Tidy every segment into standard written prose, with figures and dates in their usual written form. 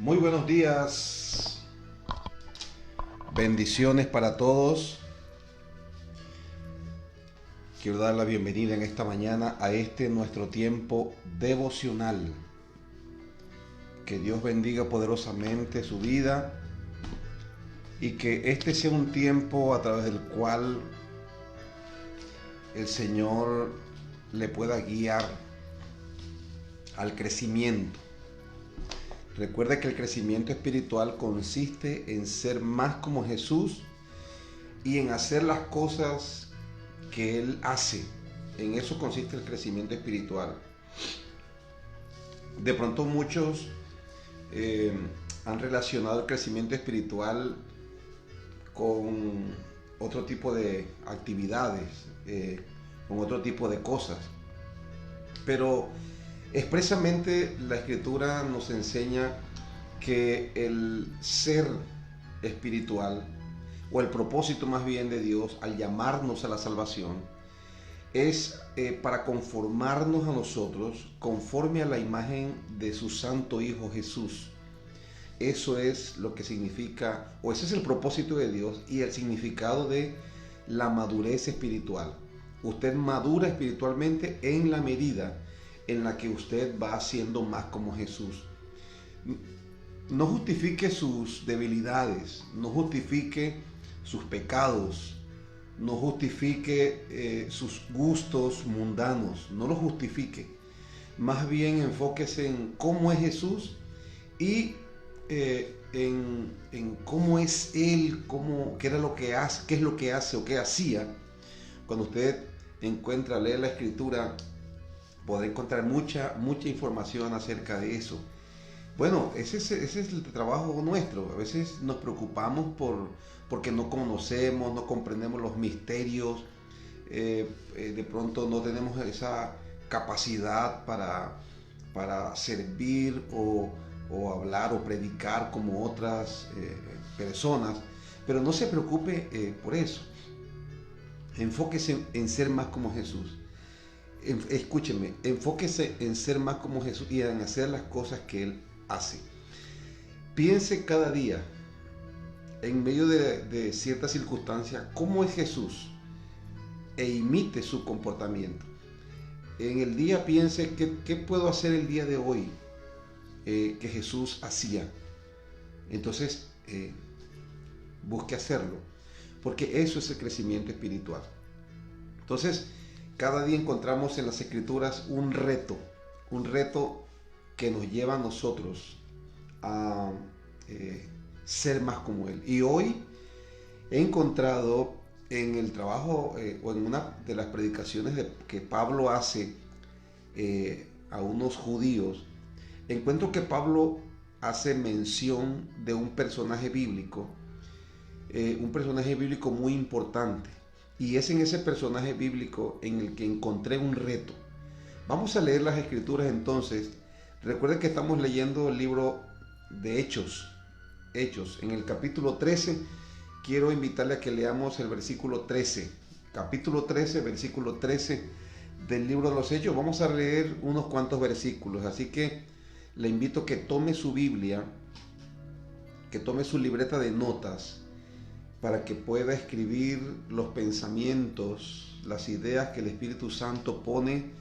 Muy buenos días, bendiciones para todos. Quiero dar la bienvenida en esta mañana a nuestro tiempo devocional. Que Dios bendiga poderosamente su vida y que este sea un tiempo a través del cual el Señor le pueda guiar al crecimiento. Recuerda que el crecimiento espiritual consiste en ser más como Jesús y en hacer las cosas que Él hace. En eso consiste el crecimiento espiritual. De pronto muchos han relacionado el crecimiento espiritual con otro tipo de actividades, con otro tipo de cosas. Pero expresamente la Escritura nos enseña que el ser espiritual, o el propósito más bien de Dios al llamarnos a la salvación, es para conformarnos a nosotros conforme a la imagen de su santo Hijo Jesús. Eso es lo que significa, o ese es el propósito de Dios y el significado de la madurez espiritual. Usted madura espiritualmente en la medida en la que usted va siendo más como Jesús. No justifique sus debilidades, no justifique sus pecados, no justifique sus gustos mundanos, no los justifique. Más bien enfóquese en cómo es Jesús y en cómo es Él, qué era lo que hace, qué es lo que hace o qué hacía. Cuando usted lee la Escritura, podrá encontrar mucha información acerca de eso. Bueno, ese es el trabajo nuestro. A veces nos preocupamos porque no conocemos, no comprendemos los misterios. De pronto no tenemos esa capacidad para servir o hablar o predicar como otras personas. Pero no se preocupe por eso. Enfóquese en ser más como Jesús. Escúcheme, enfóquese en ser más como Jesús y en hacer las cosas que Él hace. Piense cada día, en medio de ciertas circunstancias, cómo es Jesús e imite su comportamiento. En el día piense qué puedo hacer el día de hoy que Jesús hacía. Entonces busque hacerlo, porque eso es el crecimiento espiritual. Entonces, cada día encontramos en las Escrituras un reto que nos lleva a nosotros a ser más como Él. Y hoy he encontrado en el trabajo o en una de las predicaciones que Pablo hace a unos judíos, encuentro que Pablo hace mención de un personaje bíblico muy importante. Y es en ese personaje bíblico en el que encontré un reto. Vamos a leer las Escrituras entonces. Recuerden que estamos leyendo el libro de Hechos. En el capítulo 13, quiero invitarle a que leamos el versículo 13. Capítulo 13, versículo 13 del libro de los Hechos. Vamos a leer unos cuantos versículos. Así que le invito a que tome su Biblia, que tome su libreta de notas, para que pueda escribir los pensamientos, las ideas que el Espíritu Santo pone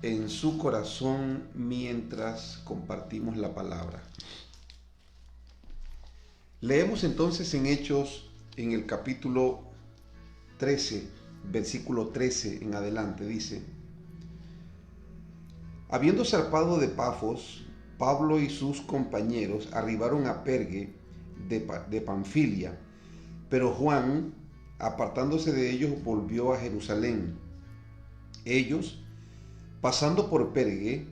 en su corazón mientras compartimos la palabra. Leemos entonces en Hechos, en el capítulo 13, versículo 13 en adelante, dice: Habiendo zarpado de Pafos, Pablo y sus compañeros arribaron a Perge de Panfilia, pero Juan, apartándose de ellos, volvió a Jerusalén. Ellos, pasando por Perge,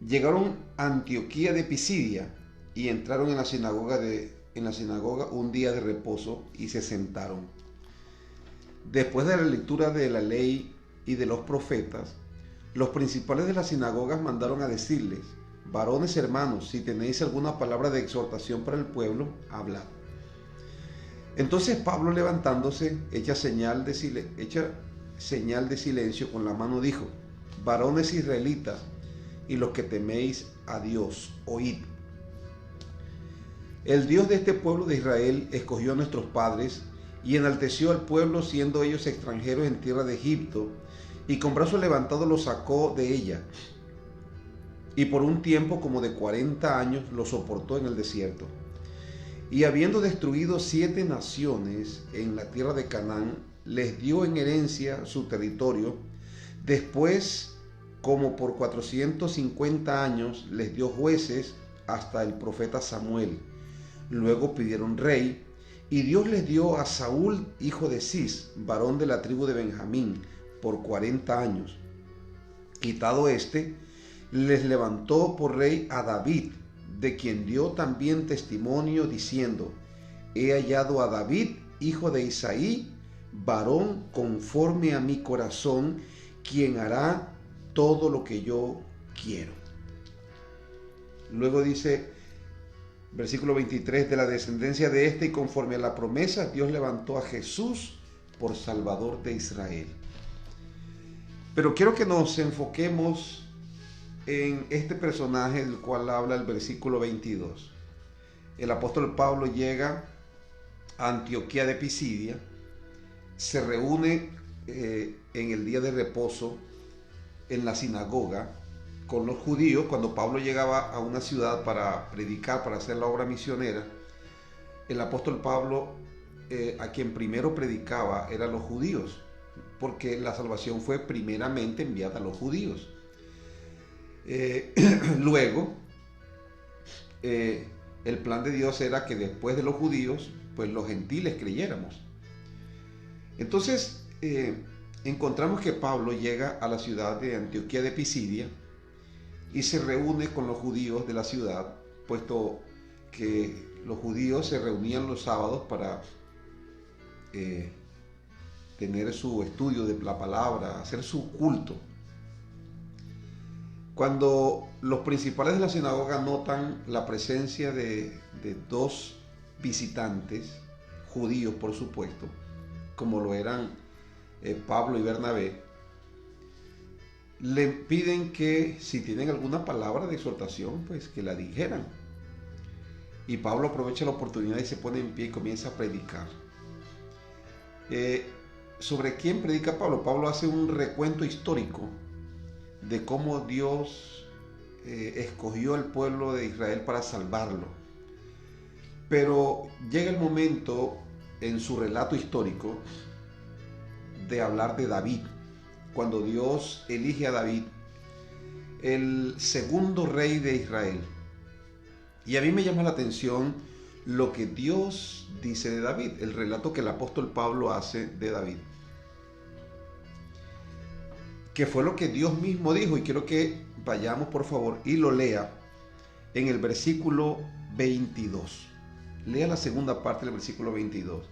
llegaron a Antioquía de Pisidia y entraron en la sinagoga un día de reposo y se sentaron. Después de la lectura de la ley y de los profetas, los principales de las sinagogas mandaron a decirles: varones hermanos, si tenéis alguna palabra de exhortación para el pueblo, hablad. Entonces Pablo, levantándose, hecha señal de silencio con la mano, dijo: varones israelitas, y los que teméis a Dios, oíd. El Dios de este pueblo de Israel escogió a nuestros padres y enalteció al pueblo, siendo ellos extranjeros en tierra de Egipto, y con brazo levantado los sacó de ella, y por un tiempo como de 40 años los soportó en el desierto. Y habiendo destruido 7 naciones en la tierra de Canaán, les dio en herencia su territorio. Después, como por 450 años, les dio jueces hasta el profeta Samuel. Luego pidieron rey, y Dios les dio a Saúl, hijo de Cis, varón de la tribu de Benjamín, por 40 años. Quitado éste, les levantó por rey a David, de quien dio también testimonio diciendo: he hallado a David, hijo de Isaí, varón conforme a mi corazón, quien hará todo lo que yo quiero. Luego dice, versículo 23, de la descendencia de este y conforme a la promesa, Dios levantó a Jesús por Salvador de Israel. Pero quiero que nos enfoquemos en este personaje del cual habla el versículo 22. El apóstol Pablo llega a Antioquía de Pisidia, se reúne en el día de reposo en la sinagoga con los judíos. Cuando Pablo llegaba a una ciudad para predicar, para hacer la obra misionera, el apóstol Pablo a quien primero predicaba eran los judíos, porque la salvación fue primeramente enviada a los judíos. Luego, el plan de Dios era que después de los judíos, pues los gentiles creyéramos. Entonces, encontramos que Pablo llega a la ciudad de Antioquía de Pisidia y se reúne con los judíos de la ciudad, puesto que los judíos se reunían los sábados para tener su estudio de la palabra, hacer su culto. Cuando los principales de la sinagoga notan la presencia de 2 visitantes, judíos por supuesto, como lo eran Pablo y Bernabé, le piden que si tienen alguna palabra de exhortación, pues que la dijeran. Y Pablo aprovecha la oportunidad y se pone en pie y comienza a predicar. ¿Sobre quién predica Pablo? Pablo hace un recuento histórico de cómo Dios escogió al pueblo de Israel para salvarlo. Pero llega el momento en su relato histórico de hablar de David, cuando Dios elige a David, el segundo rey de Israel. Y a mí me llama la atención lo que Dios dice de David, el relato que el apóstol Pablo hace de David, que fue lo que Dios mismo dijo, y quiero que vayamos por favor y lo lea en el versículo 22. Lea la segunda parte del versículo 22.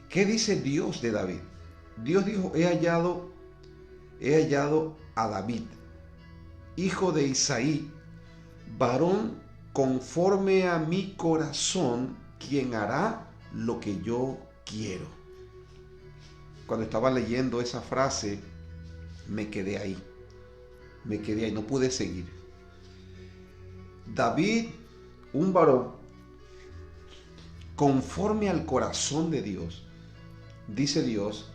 ¿Qué dice Dios de David? Dios dijo: he hallado a David, hijo de Isaí, varón conforme a mi corazón, quien hará lo que yo quiero. Cuando estaba leyendo esa frase, me quedé ahí, no pude seguir. David, un varón conforme al corazón de Dios, dice Dios,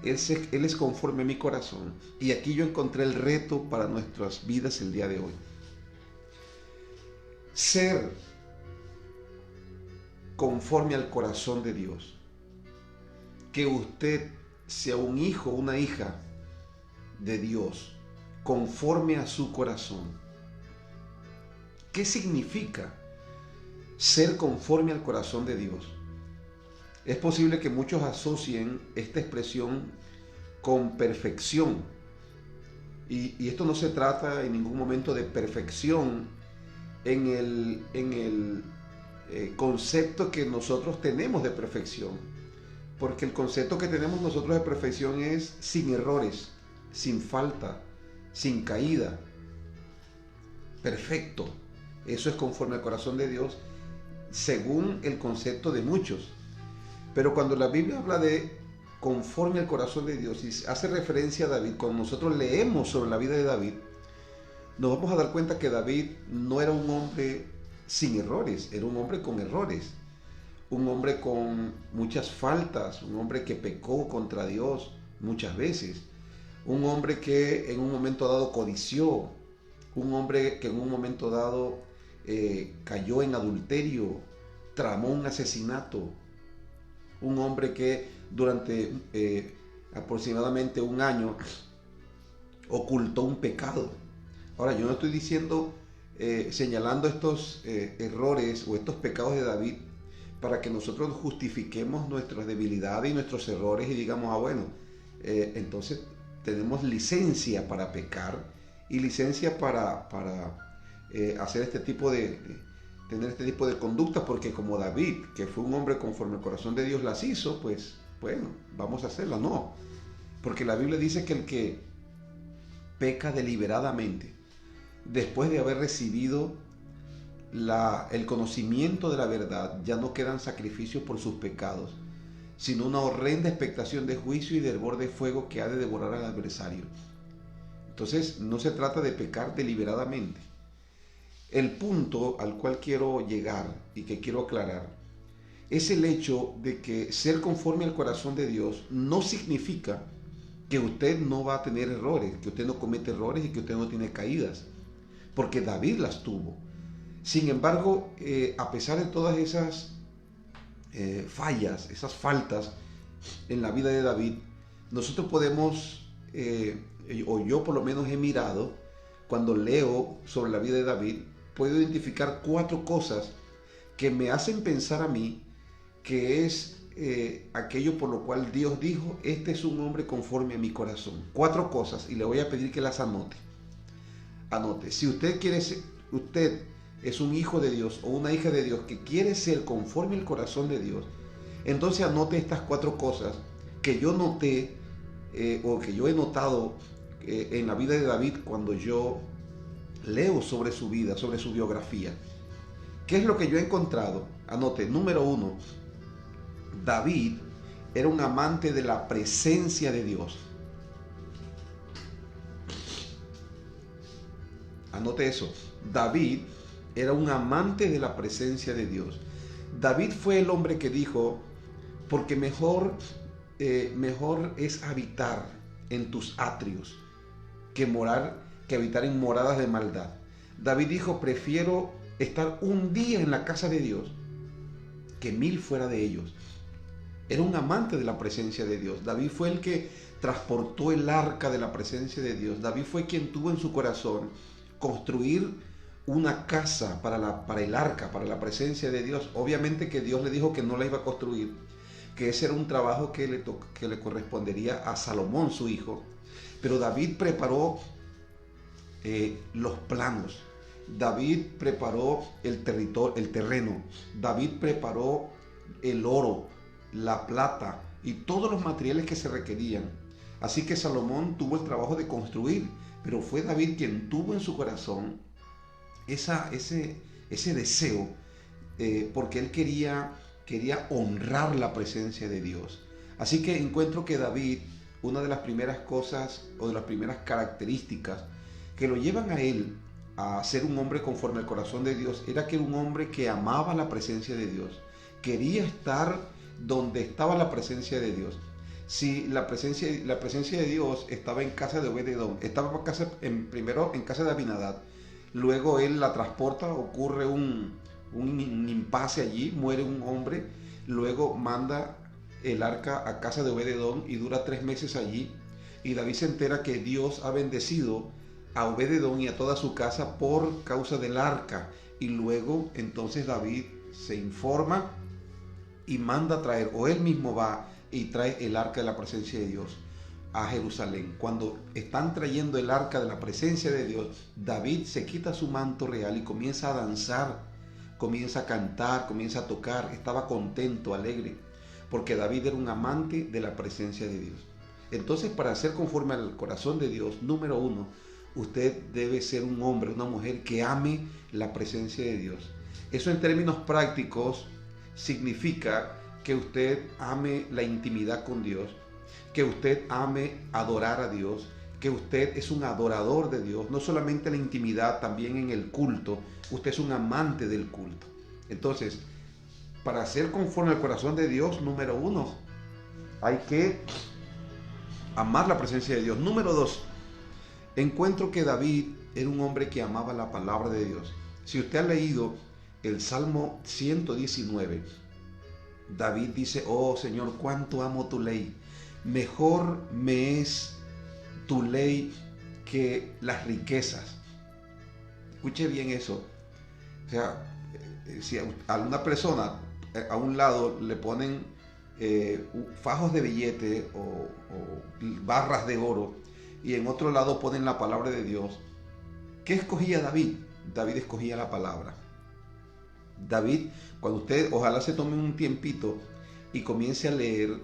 Él es conforme a mi corazón. Y aquí yo encontré el reto para nuestras vidas el día de hoy. Ser conforme al corazón de Dios. Que usted sea un hijo, una hija de Dios, conforme a su corazón. ¿Qué significa ser conforme al corazón de Dios? Es posible que muchos asocien esta expresión con perfección. Y esto no se trata en ningún momento de perfección en el concepto que nosotros tenemos de perfección. Porque el concepto que tenemos nosotros de perfección es sin errores, sin falta, sin caída. Perfecto. Eso es conforme al corazón de Dios, según el concepto de muchos. Pero cuando la Biblia habla de conforme al corazón de Dios y hace referencia a David, cuando nosotros leemos sobre la vida de David, nos vamos a dar cuenta que David no era un hombre sin errores, era un hombre con errores, un hombre con muchas faltas, un hombre que pecó contra Dios muchas veces, un hombre que en un momento dado codició, un hombre que en un momento dado cayó en adulterio, tramó un asesinato, un hombre que durante aproximadamente un año ocultó un pecado. Ahora, yo no estoy diciendo, señalando estos errores o estos pecados de David para que nosotros justifiquemos nuestras debilidades y nuestros errores y digamos, bueno, entonces tenemos licencia para pecar y licencia para hacer este tipo tener este tipo de conductas, porque como David, que fue un hombre conforme el corazón de Dios las hizo, pues bueno, vamos a hacerlas. No, porque la Biblia dice que el que peca deliberadamente, después de haber recibido el conocimiento de la verdad, ya no quedan sacrificios por sus pecados, sino una horrenda expectación de juicio y de hervor de fuego que ha de devorar al adversario. Entonces, no se trata de pecar deliberadamente. El punto al cual quiero llegar y que quiero aclarar es el hecho de que ser conforme al corazón de Dios no significa que usted no va a tener errores, que usted no comete errores y que usted no tiene caídas, porque David las tuvo. Sin embargo, a pesar de todas esas fallas, esas faltas en la vida de David, nosotros podemos, o yo por lo menos he mirado, cuando leo sobre la vida de David, puedo identificar 4 cosas que me hacen pensar a mí que es aquello por lo cual Dios dijo, este es un hombre conforme a mi corazón. 4 cosas, y le voy a pedir que las anote. Anote, si usted quiere ser, usted es un hijo de Dios o una hija de Dios que quiere ser conforme al corazón de Dios, entonces anote estas 4 cosas que yo noté o que yo he notado en la vida de David cuando yo leo sobre su vida, sobre su biografía. ¿Qué es lo que yo he encontrado? Anote, número 1, David era un amante de la presencia de Dios. Anote eso, David era un amante de la presencia de Dios. David fue el hombre que dijo, porque mejor es habitar en tus atrios que habitar en moradas de maldad. David dijo, prefiero estar un día en la casa de Dios que 1000 fuera de ellos. Era un amante de la presencia de Dios. David fue el que transportó el arca de la presencia de Dios. David fue quien tuvo en su corazón construir una casa para el arca, para la presencia de Dios. Obviamente que Dios le dijo que no la iba a construir, que ese era un trabajo que le correspondería a Salomón, su hijo. Pero David preparó los planos. David preparó el terreno. David preparó el oro, la plata y todos los materiales que se requerían. Así que Salomón tuvo el trabajo de construir, pero fue David quien tuvo en su corazón ese deseo, porque él quería honrar la presencia de Dios. Así que encuentro que David, una de las primeras cosas o de las primeras características que lo llevan a él a ser un hombre conforme al corazón de Dios, era que era un hombre que amaba la presencia de Dios, quería estar donde estaba la presencia de Dios. Si la presencia de Dios estaba en casa de Obed-Edom, estaba primero en casa de Abinadab, luego él la transporta, ocurre un impasse allí, muere un hombre, luego manda el arca a casa de Obed-Edom y dura 3 meses allí, y David se entera que Dios ha bendecido a Obed-Edom y a toda su casa por causa del arca, y luego entonces David se informa y manda a traer, o él mismo va y trae el arca de la presencia de Dios a Jerusalén. Cuando están trayendo el arca de la presencia de Dios, David se quita su manto real y comienza a danzar, comienza a cantar, comienza a tocar. Estaba contento, alegre, porque David era un amante de la presencia de Dios. Entonces, para ser conforme al corazón de Dios, número 1, usted debe ser un hombre, una mujer que ame la presencia de Dios. Eso en términos prácticos significa que usted ame la intimidad con Dios, que usted ame adorar a Dios, que usted es un adorador de Dios, no solamente en la intimidad, también en el culto. Usted es un amante del culto. Entonces, para ser conforme al corazón de Dios, número uno, hay que amar la presencia de Dios. Número dos, encuentro que David era un hombre que amaba la palabra de Dios. Si usted ha leído el Salmo 119, David dice: oh Señor, cuánto amo tu ley. Mejor me es tu ley que las riquezas. Escuche bien eso. O sea, si a una persona a un lado le ponen fajos de billete o barras de oro, y en otro lado ponen la palabra de Dios, ¿qué escogía David? David escogía la palabra. David, cuando usted ojalá se tome un tiempito y comience a leer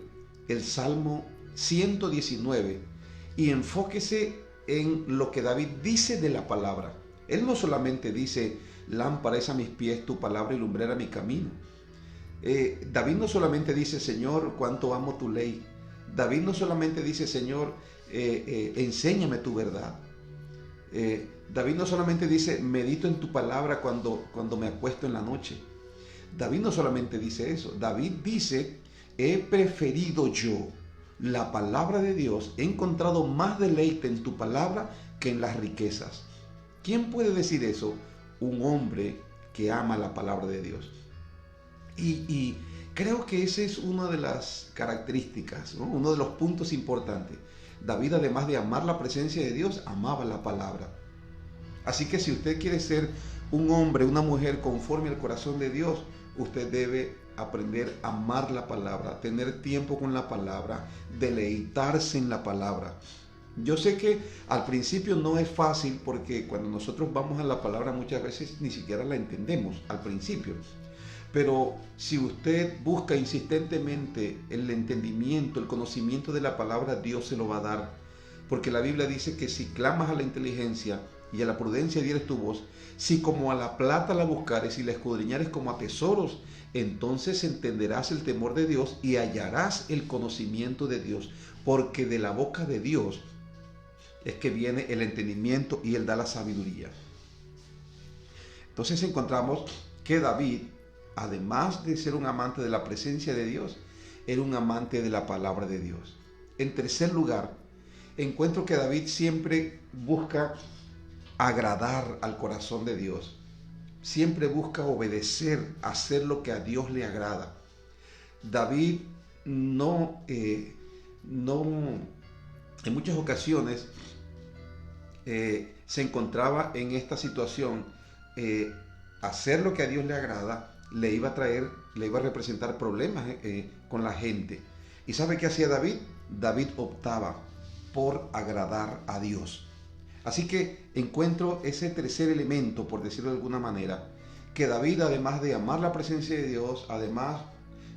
el Salmo 119 y enfóquese en lo que David dice de la palabra. Él no solamente dice: lámpara es a mis pies tu palabra y lumbrera mi camino. David no solamente dice: Señor, cuánto amo tu ley. David no solamente dice: Señor, enséñame tu verdad. David no solamente dice: medito en tu palabra cuando me acuesto en la noche. David no solamente dice eso. David dice: he preferido yo la palabra de Dios, he encontrado más deleite en tu palabra que en las riquezas. ¿Quién puede decir eso? Un hombre que ama la palabra de Dios. Y creo que esa es una de las características, ¿no? Uno de los puntos importantes. David, además de amar la presencia de Dios, amaba la palabra. Así que si usted quiere ser un hombre, una mujer conforme al corazón de Dios, usted debe aprender a amar la palabra, tener tiempo con la palabra, deleitarse en la palabra. Yo sé que al principio no es fácil, porque cuando nosotros vamos a la palabra muchas veces ni siquiera la entendemos al principio. Pero si usted busca insistentemente el entendimiento, el conocimiento de la palabra, Dios se lo va a dar. Porque la Biblia dice que si clamas a la inteligencia y a la prudencia dieres tu voz, si como a la plata la buscares y la escudriñares como a tesoros, entonces entenderás el temor de Dios y hallarás el conocimiento de Dios. Porque de la boca de Dios es que viene el entendimiento y Él da la sabiduría. Entonces encontramos que David, además de ser un amante de la presencia de Dios, era un amante de la palabra de Dios. En tercer lugar, encuentro que David siempre busca agradar al corazón de Dios. Siempre busca obedecer, hacer lo que a Dios le agrada. David no en muchas ocasiones se encontraba en esta situación. Hacer lo que a Dios le agrada le iba a representar problemas con la gente. ¿Y sabe qué hacía David? David optaba por agradar a Dios. Así que encuentro ese tercer elemento, por decirlo de alguna manera, que David, además de amar la presencia de Dios, además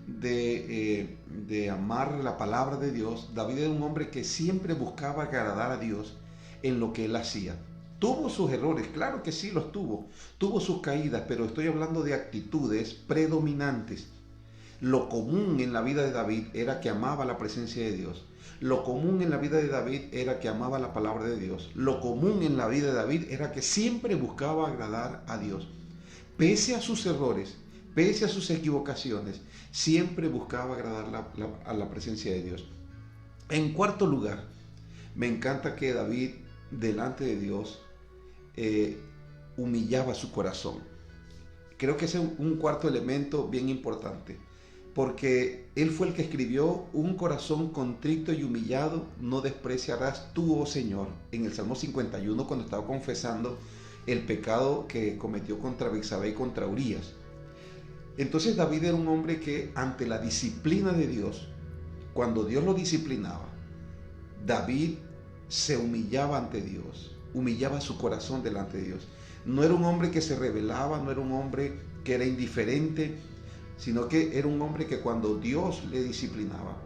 de amar la palabra de Dios, David era un hombre que siempre buscaba agradar a Dios en lo que él hacía. Tuvo sus errores, claro que sí los tuvo. Tuvo sus caídas, pero estoy hablando de actitudes predominantes. Lo común en la vida de David era que amaba la presencia de Dios. Lo común en la vida de David era que amaba la palabra de Dios. Lo común en la vida de David era que siempre buscaba agradar a Dios. Pese a sus errores, pese a sus equivocaciones, siempre buscaba agradar a la presencia de Dios. En cuarto lugar, me encanta que David, delante de Dios, humillaba su corazón. Creo que ese es un cuarto elemento bien importante, porque él fue el que escribió: un corazón contrito y humillado no despreciarás tú, oh Señor, en el Salmo 51, cuando estaba confesando el pecado que cometió contra Betsabé y contra Urías. Entonces David era un hombre que, ante la disciplina de Dios, cuando Dios lo disciplinaba, David se humillaba ante Dios, humillaba su corazón delante de Dios. No era un hombre que se rebelaba, no era un hombre que era indiferente, sino que era un hombre que cuando Dios le disciplinaba,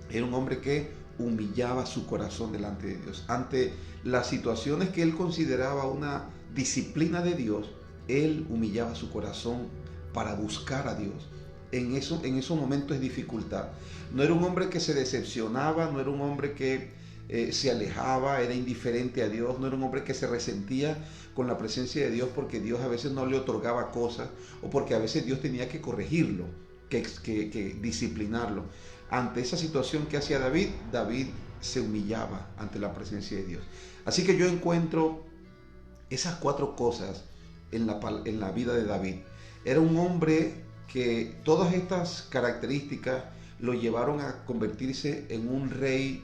era un hombre que humillaba su corazón delante de Dios. Ante las situaciones que él consideraba una disciplina de Dios, él humillaba su corazón para buscar a Dios. En esos momentos de dificultad. No era un hombre que se decepcionaba, no era un hombre que se alejaba, era indiferente a Dios, no era un hombre que se resentía con la presencia de Dios porque Dios a veces no le otorgaba cosas o porque a veces Dios tenía que corregirlo, que disciplinarlo. Ante esa situación que hacía David, David se humillaba ante la presencia de Dios. Así que yo encuentro esas 4 cosas en la vida de David. Era un hombre que todas estas características lo llevaron a convertirse en un rey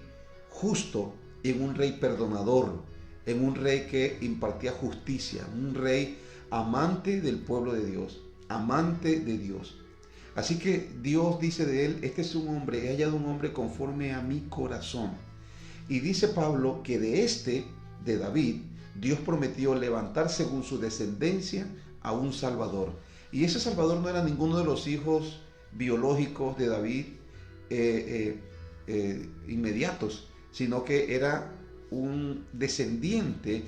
justo, en un rey perdonador, en un rey que impartía justicia, un rey amante del pueblo de Dios, amante de Dios. Así que Dios dice de él, este es un hombre, he hallado un hombre conforme a mi corazón. Y dice Pablo que de David, Dios prometió levantar según su descendencia a un Salvador. Y ese Salvador no era ninguno de los hijos biológicos de David inmediatos, sino que era un descendiente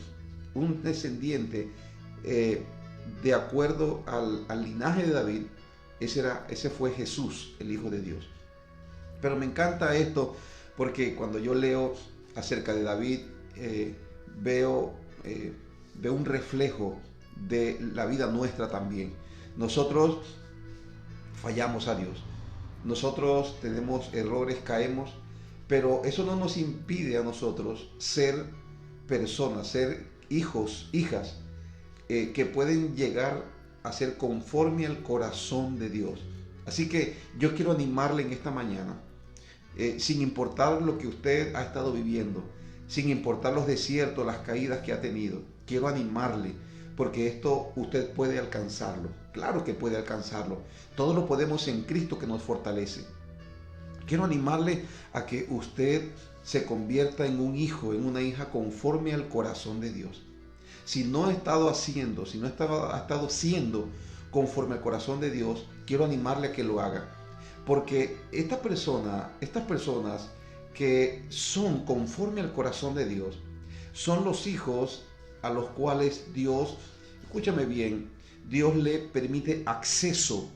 de acuerdo al linaje de David. Ese fue Jesús, el Hijo de Dios. Pero me encanta esto porque cuando yo leo acerca de David, veo un reflejo de la vida nuestra también. Nosotros fallamos a Dios. Nosotros tenemos errores, caemos, pero eso no nos impide a nosotros ser personas, ser hijos, hijas, que pueden llegar a ser conforme al corazón de Dios. Así que yo quiero animarle en esta mañana, sin importar lo que usted ha estado viviendo, sin importar los desiertos, las caídas que ha tenido, quiero animarle, porque esto usted puede alcanzarlo. Claro que puede alcanzarlo. Todo lo podemos en Cristo que nos fortalece. Quiero animarle a que usted se convierta en un hijo, en una hija conforme al corazón de Dios. Si no ha estado siendo conforme al corazón de Dios, quiero animarle a que lo haga. Porque estas personas que son conforme al corazón de Dios, son los hijos a los cuales Dios, escúchame bien, Dios le permite acceso.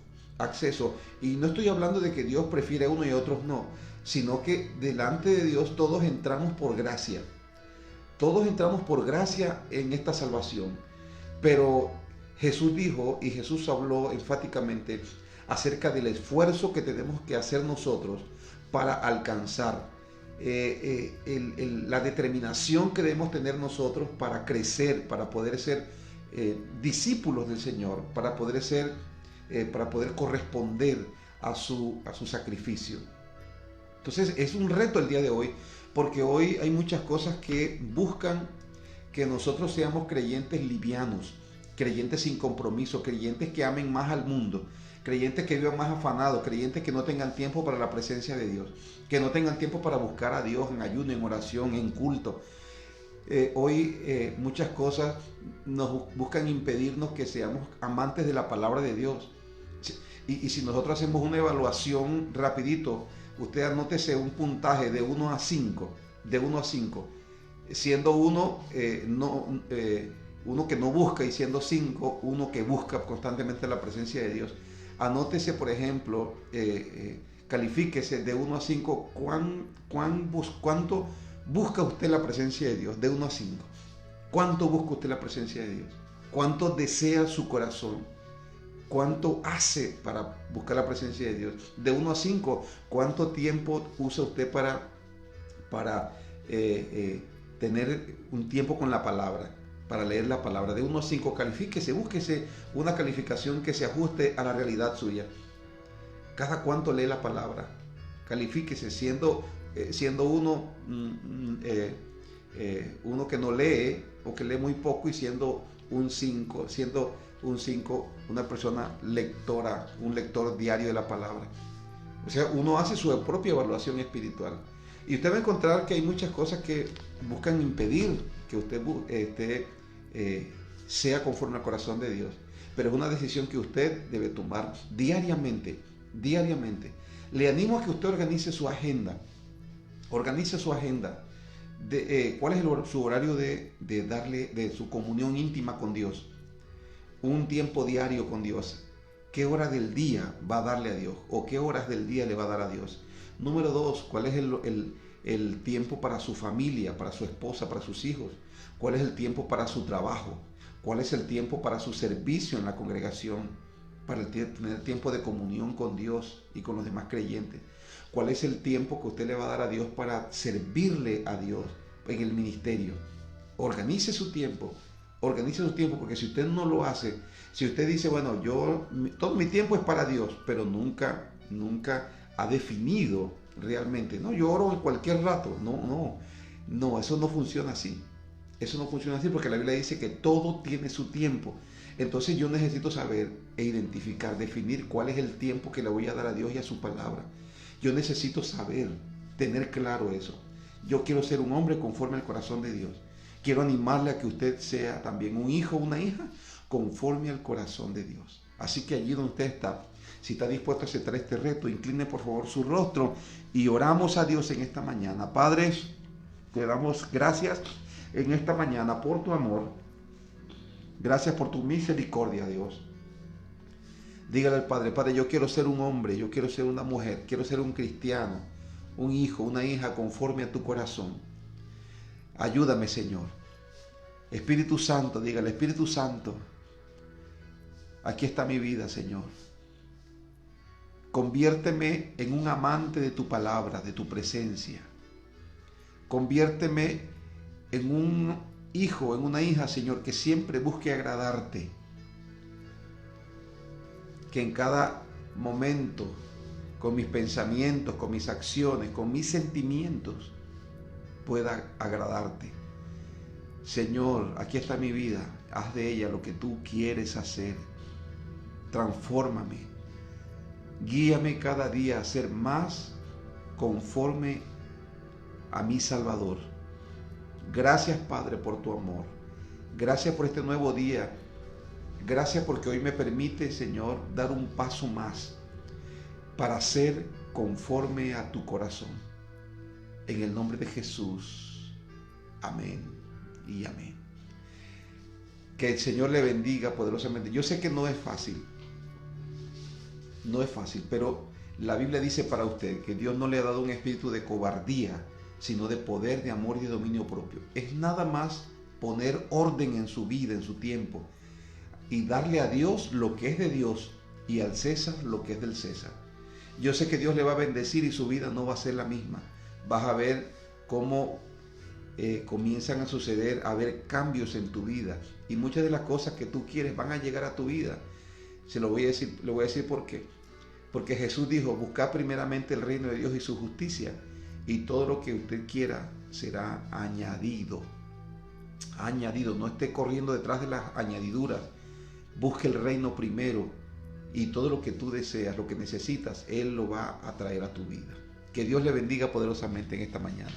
Y no estoy hablando de que Dios prefiere a uno y a otros no, sino que delante de Dios todos entramos por gracia. Todos entramos por gracia en esta salvación. Pero Jesús dijo y Jesús habló enfáticamente acerca del esfuerzo que tenemos que hacer nosotros para alcanzar, la determinación que debemos tener nosotros para crecer, para poder ser discípulos del Señor, para poder corresponder a su sacrificio. Entonces es un reto el día de hoy, porque hoy hay muchas cosas que buscan que nosotros seamos creyentes livianos, creyentes sin compromiso, creyentes que amen más al mundo, creyentes que vivan más afanados, creyentes que no tengan tiempo para la presencia de Dios, que no tengan tiempo para buscar a Dios en ayuno, en oración, en culto. Hoy muchas cosas nos buscan impedirnos que seamos amantes de la palabra de Dios. Y si nosotros hacemos una evaluación rapidito, usted anótese un puntaje de 1 a 5, siendo 1 uno que no busca y siendo 5 uno que busca constantemente la presencia de Dios. Anótese, por ejemplo, califíquese de 1 a 5, ¿cuánto busca usted la presencia de Dios? De 1 a 5. ¿Cuánto busca usted la presencia de Dios? ¿Cuánto desea su corazón? ¿Cuánto hace para buscar la presencia de Dios? De 1 a 5, ¿cuánto tiempo usa usted para tener un tiempo con la palabra? Para leer la palabra. De 1 a 5, califíquese, búsquese una calificación que se ajuste a la realidad suya. ¿Cada cuánto lee la palabra? Califíquese, siendo uno que no lee o que lee muy poco, y siendo un 5, una persona lectora, un lector diario de la palabra. O sea, uno hace su propia evaluación espiritual. Y usted va a encontrar que hay muchas cosas que buscan impedir que usted sea conforme al corazón de Dios. Pero es una decisión que usted debe tomar diariamente. Le animo a que usted organice su agenda. ¿Cuál es su horario de su comunión íntima con Dios? Un tiempo diario con Dios. ¿Qué hora del día va a darle a Dios? ¿O qué horas del día le va a dar a Dios? Número 2, ¿cuál es el tiempo para su familia, para su esposa, para sus hijos? ¿Cuál es el tiempo para su trabajo? ¿Cuál es el tiempo para su servicio en la congregación? Para tener tiempo de comunión con Dios y con los demás creyentes. ¿Cuál es el tiempo que usted le va a dar a Dios para servirle a Dios en el ministerio? Organice su tiempo, porque si usted no lo hace, si usted dice, bueno, todo mi tiempo es para Dios, pero nunca ha definido realmente, no, yo oro en cualquier rato, no, eso no funciona así. Eso no funciona así porque la Biblia dice que todo tiene su tiempo. Entonces yo necesito saber e identificar, definir cuál es el tiempo que le voy a dar a Dios y a su palabra. Yo necesito saber, tener claro eso. Yo quiero ser un hombre conforme al corazón de Dios. Quiero animarle a que usted sea también un hijo o una hija conforme al corazón de Dios. Así que allí donde usted está, si está dispuesto a aceptar este reto, incline por favor su rostro y oramos a Dios en esta mañana. Padre, te damos gracias en esta mañana por tu amor. Gracias por tu misericordia, Dios. Dígale al Padre, Padre, yo quiero ser un hombre, yo quiero ser una mujer, quiero ser un cristiano, un hijo, una hija conforme a tu corazón. Ayúdame, Señor. Espíritu Santo, dígale, Espíritu Santo, aquí está mi vida, Señor. Conviérteme en un amante de tu palabra, de tu presencia. Conviérteme en un hijo, en una hija, Señor, que siempre busque agradarte. Que en cada momento, con mis pensamientos, con mis acciones, con mis sentimientos, pueda agradarte. Señor, aquí está mi vida. Haz de ella lo que tú quieres hacer. Transfórmame. Guíame cada día a ser más conforme a mi Salvador. Gracias, Padre, por tu amor. Gracias por este nuevo día. Gracias porque hoy me permite, Señor, dar un paso más para ser conforme a tu corazón. En el nombre de Jesús. Amén y amén. Que el Señor le bendiga poderosamente. Yo sé que no es fácil. No es fácil, pero la Biblia dice para usted que Dios no le ha dado un espíritu de cobardía, sino de poder, de amor y de dominio propio. Es nada más poner orden en su vida, en su tiempo, y darle a Dios lo que es de Dios y al César lo que es del César. Yo sé que Dios le va a bendecir y su vida no va a ser la misma. Vas a ver cómo comienzan a suceder, a haber cambios en tu vida, y muchas de las cosas que tú quieres van a llegar a tu vida. Se lo voy a decir por qué. Porque Jesús dijo, buscad primeramente el reino de Dios y su justicia, y todo lo que usted quiera será añadido. Añadido, no esté corriendo detrás de las añadiduras. Busque el reino primero y todo lo que tú deseas, lo que necesitas, Él lo va a traer a tu vida. Que Dios le bendiga poderosamente en esta mañana.